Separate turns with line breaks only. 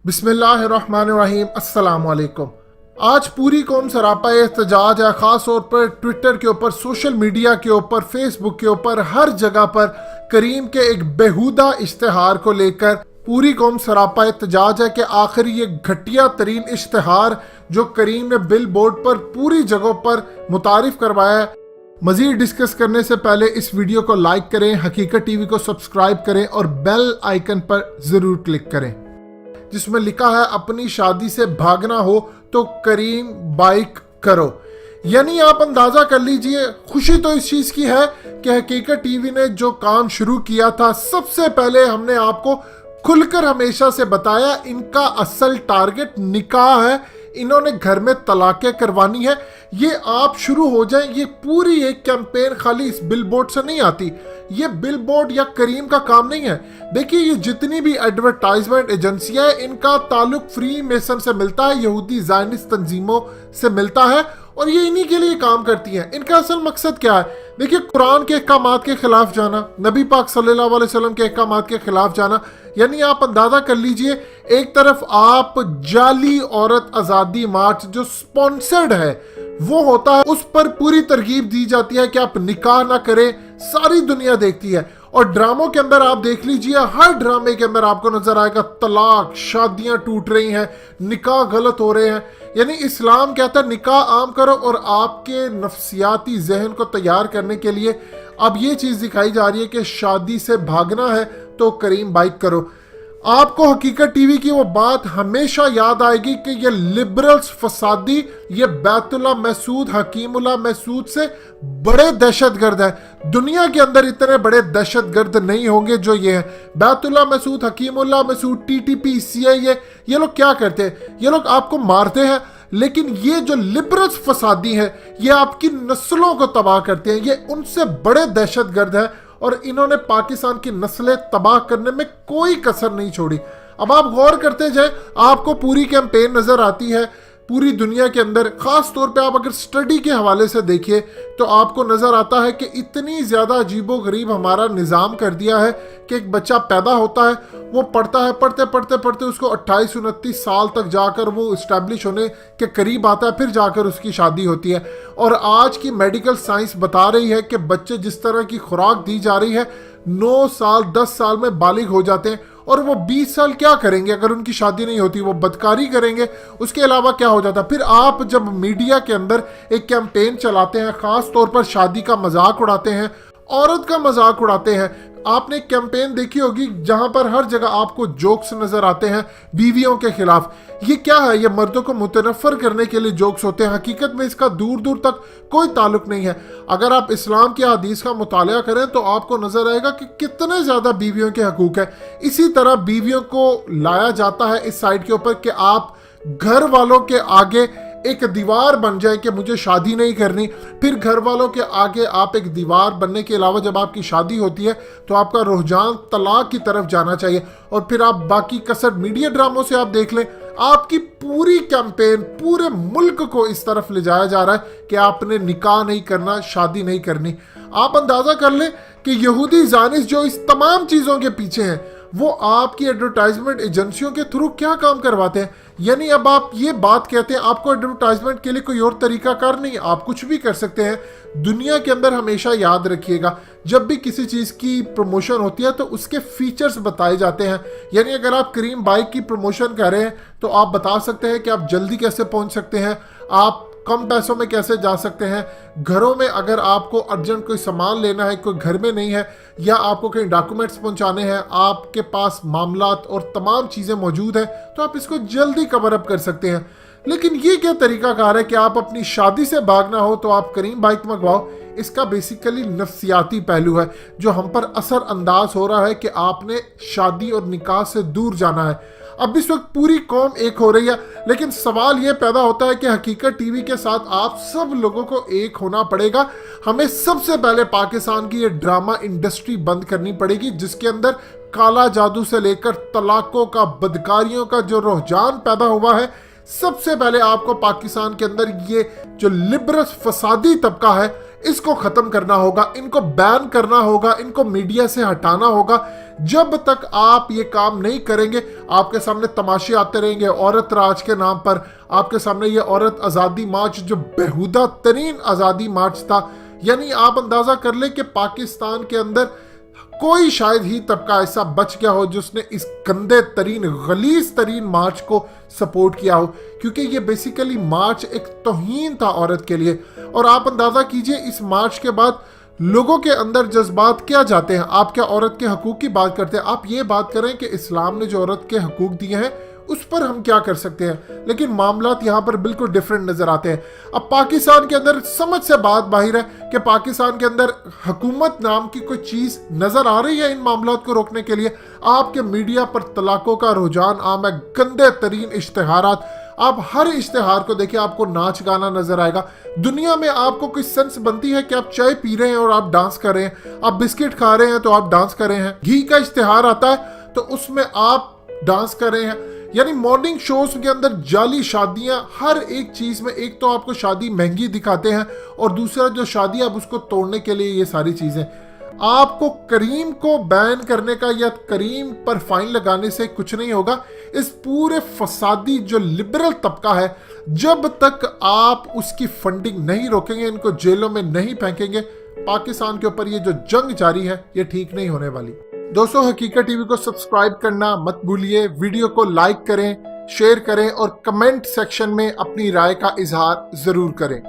बिस्मिल्लाहिर्रहमानिर्रहीम। अस्सलाम वालेकुम। आज पूरी कौम सरापा एहतजाज है, ख़ास तौर पर ट्विटर के ऊपर, सोशल मीडिया के ऊपर, फेसबुक के ऊपर, हर जगह पर करीम के एक बेहुदा इश्तिहार को लेकर पूरी कौम सरापा एहतजाज है कि आखिर ये घटिया तरीन इश्तिहार जो करीम ने बिल बोर्ड पर पूरी जगहों पर मुतारिफ करवाया है। मजीद डिस्कस करने से पहले इस वीडियो को लाइक करें, हकीकत टीवी को सब्सक्राइब करें और बेल आइकन पर ज़रूर क्लिक करें, जिसमें लिखा है अपनी शादी से भागना हो तो करीम बाइक करो। यानी आप अंदाजा कर लीजिए, खुशी तो इस चीज की है कि हकीकत टीवी ने जो काम शुरू किया था, सबसे पहले हमने आपको खुलकर हमेशा से बताया इनका असल टारगेट निकाह है, इन्होंने घर में तलाकें करवानी है। ये आप शुरू हो जाए, ये पूरी एक कैंपेन खाली इस बिलबोर्ड से नहीं आती, ये बिलबोर्ड या करीम का काम नहीं है। देखिए, ये जितनी भी एडवर्टाइजमेंट एजेंसियां हैं, इनका ताल्लुक फ्री मेसन से मिलता है, यहूदी ज़ायनिस्ट तंजीमों से मिलता है और ये इन्हीं के लिए काम करती हैं। इनका असल मकसद क्या है? देखिए, कुरान के अहकामात के खिलाफ जाना, नबी पाक सल्लल्लाहु अलैहि वसल्लम के अहकामात के खिलाफ जाना। यानी आप अंदाजा कर लीजिए, एक तरफ आप जाली औरत आज़ादी मार्च जो स्पॉन्सर्ड है वो होता है, उस पर पूरी तरगीब दी जाती है कि आप निकाह ना करें, सारी दुनिया देखती है। और ड्रामों के अंदर आप देख लीजिए, हर ड्रामे के अंदर आपको नजर आएगा तलाक, शादियां टूट रही हैं, निकाह गलत हो रहे हैं। यानी इस्लाम कहता है निकाह आम करो और आपके नफ्सियाती जहन को तैयार करने के लिए अब ये चीज़ दिखाई जा रही है कि शादी से भागना है तो करीम बाइक करो। आपको हकीकत टीवी की वो बात हमेशा याद आएगी कि ये लिबरल्स फसादी, ये बैतुल्ला महसूद, हकीमुल्ला महसूद से बड़े दहशतगर्द हैं। दुनिया के अंदर इतने बड़े दहशतगर्द नहीं होंगे जो ये हैं। बैतुल्ला महसूद, हकीमुल्ला महसूद, टीटीपी, सीआईए, ये लोग क्या करते हैं? ये लोग आपको मारते हैं, लेकिन ये जो लिबरल्स फसादी हैं, ये आपकी नस्लों को तबाह करते हैं। ये उनसे बड़े दहशतगर्द हैं और इन्होंने पाकिस्तान की नस्लें तबाह करने में कोई कसर नहीं छोड़ी। अब आप गौर करते जाए, आपको पूरी कैंपेन नजर आती है पूरी दुनिया के अंदर। खास तौर पे आप अगर स्टडी के हवाले से देखिए तो आपको नजर आता है कि इतनी ज्यादा अजीबो गरीब हमारा निज़ाम कर दिया है कि एक बच्चा पैदा होता है, वो पढ़ता है, पढ़ते पढ़ते पढ़ते उसको 28-29 साल तक जाकर वो इस्टेब्लिश होने के करीब आता है, फिर जाकर उसकी शादी होती है। और आज की मेडिकल साइंस बता रही है कि बच्चे जिस तरह की खुराक दी जा रही है, 9 साल 10 साल में बालिग हो जाते हैं और वो 20 साल क्या करेंगे अगर उनकी शादी नहीं होती? वो बदकारी करेंगे, उसके अलावा क्या हो जाता। फिर आप जब मीडिया के अंदर एक कैंपेन चलाते हैं, खास तौर पर शादी का मजाक उड़ाते हैं, औरत का मजाक उड़ाते हैं। आपने कैंपेन देखी होगी जहां पर हर जगह आपको जोक्स नजर आते हैं बीवियों के खिलाफ। ये क्या है? ये मर्दों को मुतनफर करने के लिए जोक्स होते हैं। हकीकत में इसका दूर दूर तक कोई ताल्लुक नहीं है। अगर आप इस्लाम की हदीस का मुताला करें तो आपको नजर आएगा कि कितने ज्यादा बीवियों के हकूक है। इसी तरह बीवियों को लाया जाता है इस साइड के ऊपर कि आप घर वालों के आगे एक दीवार बन जाए कि मुझे शादी नहीं करनी। फिर घर वालों के आगे आप एक दीवार बनने के अलावा जब आपकी शादी होती है तो आपका रुझान तलाक की तरफ जाना चाहिए। और फिर आप बाकी कसर मीडिया ड्रामों से आप देख लें, आपकी पूरी कैंपेन पूरे मुल्क को इस तरफ ले जाया जा रहा है कि आपने निकाह नहीं करना, शादी नहीं करनी। आप अंदाजा कर लें कि यहूदी ज़ायनिस्ट जो इस तमाम चीज़ों के पीछे हैं, वो आपकी एडवर्टाइजमेंट एजेंसियों के थ्रू क्या काम करवाते हैं। यानी अब आप ये बात कहते हैं आपको एडवर्टाइजमेंट के लिए कोई और तरीका कार नहीं, आप कुछ भी कर सकते हैं। दुनिया के अंदर हमेशा याद रखिएगा, जब भी किसी चीज़ की प्रमोशन होती है तो उसके फीचर्स बताए जाते हैं। यानी अगर आप करीम बाइक की प्रमोशन कर रहे हैं तो आप बता सकते हैं कि आप जल्दी कैसे पहुंच सकते हैं, आप कम पैसों में कैसे जा सकते हैं। घरों में अगर आपको अर्जेंट कोई सामान लेना है, कोई घर में नहीं है, या आपको कहीं डॉक्यूमेंट्स पहुंचाने हैं, आपके पास मामलात और तमाम चीज़ें मौजूद हैं, तो आप इसको जल्दी कवर अप कर सकते हैं। लेकिन ये क्या तरीकाकार है कि आप अपनी शादी से भागना हो तो आप करीम बाइक मंगवाओ? इसका बेसिकली नफ्सियाती पहलू है जो हम पर असर अंदाज हो रहा है कि आपने शादी और निकाह से दूर जाना है। अब इस वक्त पूरी कौम एक हो रही है, लेकिन सवाल यह पैदा होता है कि हकीकत टीवी के साथ आप सब लोगों को एक होना पड़ेगा। हमें सबसे पहले पाकिस्तान की ये ड्रामा इंडस्ट्री बंद करनी पड़ेगी, जिसके अंदर काला जादू से लेकर तलाकों का, बदकारियों का जो रुझान पैदा हुआ है। सबसे पहले आपको पाकिस्तान के अंदर ये जो लिबरल फसादी तबका है, इसको खत्म करना होगा, इनको बैन करना होगा, इनको मीडिया से हटाना होगा। जब तक आप ये काम नहीं करेंगे, आपके सामने तमाशे आते रहेंगे औरत राज के नाम पर। आपके सामने ये औरत आज़ादी मार्च जो बेहुदा तरीन आज़ादी मार्च था, यानी आप अंदाजा कर ले कि पाकिस्तान के अंदर कोई शायद ही तबका ऐसा बच गया हो जिसने इस गंदे तरीन गलीज तरीन मार्च को सपोर्ट किया हो, क्योंकि ये बेसिकली मार्च एक तौहीन था औरत के लिए। और आप अंदाजा कीजिए इस मार्च के बाद लोगों के अंदर जज्बात क्या जाते हैं। आप क्या औरत के हकूक की बात करते हैं? आप ये बात करें कि इस्लाम ने जो औरत के हकूक दिए हैं उस पर हम क्या कर सकते हैं, लेकिन मामलात यहाँ पर बिल्कुल डिफरेंट नजर आते हैं। अब पाकिस्तान के अंदर समझ से बात बाहर है कि पाकिस्तान के अंदर हुकूमत नाम की कोई चीज नजर आ रही है इन मामलात को रोकने के लिए। आपके मीडिया पर तलाकों का रुझान आम है, गंदे तरीन इश्तिहारात। आप हर इश्तिहार को देखिए, आपको नाच गाना नजर आएगा। दुनिया में आपको कोई सेंस बनती है कि आप चाय पी रहे हैं और आप डांस कर रहे हैं, आप बिस्किट खा रहे हैं तो आप डांस कर रहे हैं, घी का इश्तिहार आता है तो उसमें आप डांस कर रहे हैं। यानी मॉर्निंग शोज के अंदर जाली शादियां, हर एक चीज में एक तो आपको शादी महंगी दिखाते हैं और दूसरा जो शादी अब उसको तोड़ने के लिए ये सारी चीजें। आपको करीम को बैन करने का या करीम पर फाइन लगाने से कुछ नहीं होगा। इस पूरे फसादी जो लिबरल तबका है, जब तक आप उसकी फंडिंग नहीं रोकेंगे, इनको जेलों में नहीं फेंकेंगे, पाकिस्तान के ऊपर ये जो जंग जारी है ये ठीक नहीं होने वाली। दोस्तों, हकीकत टीवी को सब्सक्राइब करना मत भूलिए, वीडियो को लाइक करें, शेयर करें और कमेंट सेक्शन में अपनी राय का इजहार जरूर करें।